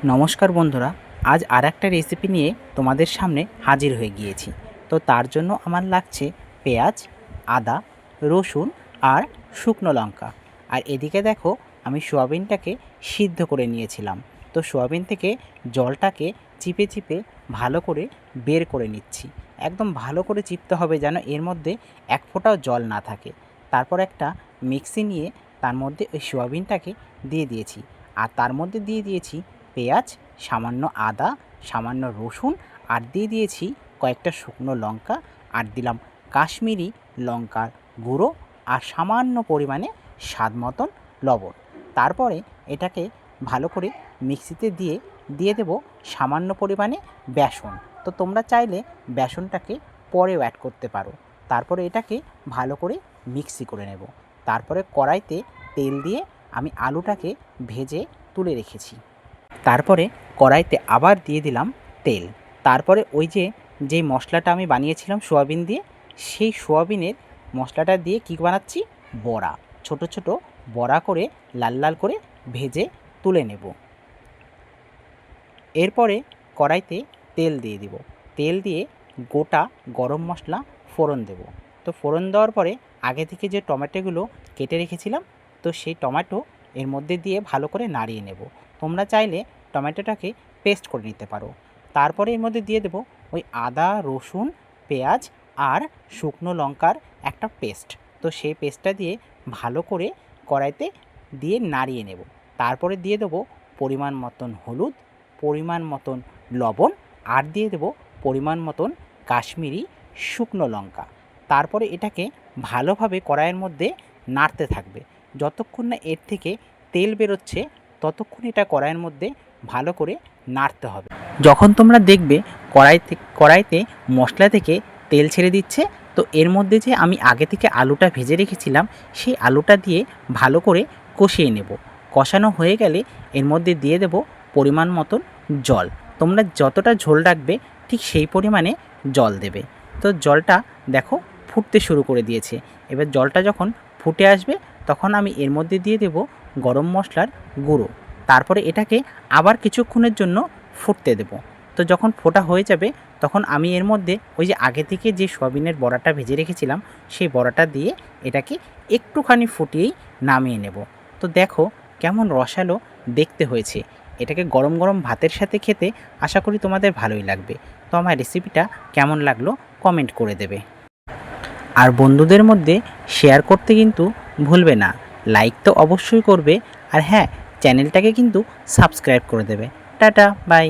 নমস্কার বন্ধুরা, আজ আর একটা রেসিপি নিয়ে তোমাদের সামনে হাজির হয়ে গিয়েছি। তো তার জন্য আমার লাগছে পেঁয়াজ, আদা, রসুন আর শুকনো লঙ্কা। আর এদিকে দেখো, আমি সোয়াবিনটাকে সিদ্ধ করে নিয়েছিলাম। তো সোয়াবিন থেকে জলটাকে চিপে চিপে ভালো করে বের করে নিচ্ছি। একদম ভালো করে চিপতে হবে যেন এর মধ্যে এক ফোঁটাও জল না থাকে। তারপর একটা মিক্সি নিয়ে তার মধ্যে ওই সোয়াবিনটাকে দিয়ে দিয়েছি। আর তার মধ্যে দিয়ে দিয়েছি পেঁয়াজ, সামান্য আদা, সামান্য রসুন আর দিয়ে দিয়েছি কয়েকটা শুকনো লঙ্কা আর দিলাম কাশ্মীরি লঙ্কার গুঁড়ো আর সামান্য পরিমাণে স্বাদ মতন লবণ। তারপরে এটাকে ভালো করে মিক্সিতে দিয়ে দেব সামান্য পরিমাণে বেসন। তো তোমরা চাইলে বেসনটাকে পরেও অ্যাড করতে পারো। তারপরে এটাকে ভালো করে মিক্সি করে নেব। তারপরে কড়াইতে তেল দিয়ে আমি আলুটাকে ভেজে তুলে রেখেছি। তারপরে কড়াইতে আবার দিয়ে দিলাম তেল। তারপরে ওই যেই মশলাটা আমি বানিয়েছিলাম সোয়াবিন দিয়ে, সেই সোয়াবিনের মশলাটা দিয়ে কী বানাচ্ছি, বড়া। ছোট ছোট বড়া করে লাল লাল করে ভেজে তুলে নেব। এরপরে কড়াইতে তেল দিয়ে দিব। তেল দিয়ে গোটা গরম মশলা ফোড়ন দেব। তো ফোড়ন দেওয়ার পরে আগে থেকে যে টমেটোগুলো কেটে রেখেছিলাম, তো সেই টমেটো এর মধ্যে দিয়ে ভালো করে নাড়িয়ে নেব। তোমরা চাইলে টমেটোটাকে পেস্ট করে নিতে পারো। তারপরে এর মধ্যে দিয়ে দেব ওই আদা, রসুন, পেঁয়াজ আর শুকনো লঙ্কার একটা পেস্ট। তো সেই পেস্টটা দিয়ে ভালো করে কড়াইতে দিয়ে নাড়িয়ে নেব। তারপরে দিয়ে দেবো পরিমাণ মতন হলুদ, পরিমাণ মতন লবণ আর দিয়ে দেব পরিমাণ মতন কাশ্মীরি শুকনো লঙ্কা। তারপরে এটাকে ভালোভাবে কড়াইয়ের মধ্যে নাড়তে থাকবে। যতক্ষণ না এর থেকে তেল বেরোচ্ছে ততক্ষণ এটা কড়াইয়ের মধ্যে ভালো করে নাড়তে হবে। যখন তোমরা দেখবে কড়াইতে মশলা থেকে তেল ছেড়ে দিচ্ছে, তো এর মধ্যে যে আমি আগে থেকে আলুটা ভেজে রেখেছিলাম, সেই আলুটা দিয়ে ভালো করে কষিয়ে নেব। কষানো হয়ে গেলে এর মধ্যে দিয়ে দেব পরিমাণ মতন জল। তোমরা যতটা ঝোল রাখবে ঠিক সেই পরিমাণে জল দেবে। তো জলটা দেখো ফুটতে শুরু করে দিয়েছে। এবার জলটা যখন ফুটে আসবে তখন আমি এর মধ্যে দিয়ে দেব গরম মশলার গুঁড়ো। তারপরে এটাকে আবার কিছুক্ষণের জন্য ফুটতে দেব। তো যখন ফোটা হয়ে যাবে তখন আমি এর মধ্যে ওই যে আগে থেকে যে সয়াবিনের বড়াটা ভেজে রেখেছিলাম, সেই বড়াটা দিয়ে এটাকে একটুখানি ফুটিয়েই নামিয়ে নেব। তো দেখো কেমন রসালো দেখতে হয়েছে। এটাকে গরম গরম ভাতের সাথে খেতে আশা করি তোমাদের ভালোই লাগবে। তো আমার রেসিপিটা কেমন লাগলো কমেন্ট করে দেবে। আর বন্ধুদের মধ্যে শেয়ার করতে কিন্তু ভুলবে না। লাইক তো অবশ্যই করবে। আর হ্যাঁ, চ্যানেলটাকে কিন্তু সাবস্ক্রাইব করে দেবে। Tata, by.